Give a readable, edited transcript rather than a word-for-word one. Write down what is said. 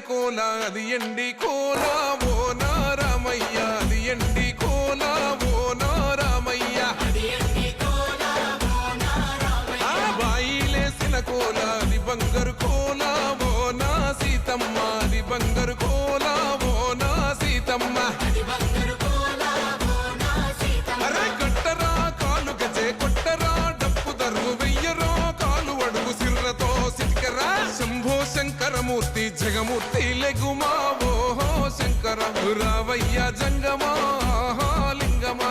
కోల అది ఎండి కోల ఓ నారామయ్య అది ఎండి కోల ఓ నారామయ్య బాయిలేసిన కోల అది బంగారు కోల ఓ నా సీతమ్మ అది బంగారు కోల ఓ నా సీతమ్మ అరే కొట్టరా కాలు గజే కొట్టరా డప్పు దరువు వెయ్యరో కాలు అడుగు సిర్రతో సిటికరా శంభో శంకరమూర్తి జగమూర్తి లెగుమా ఓహో శంకర రావయ్య జంగమా లింగమా.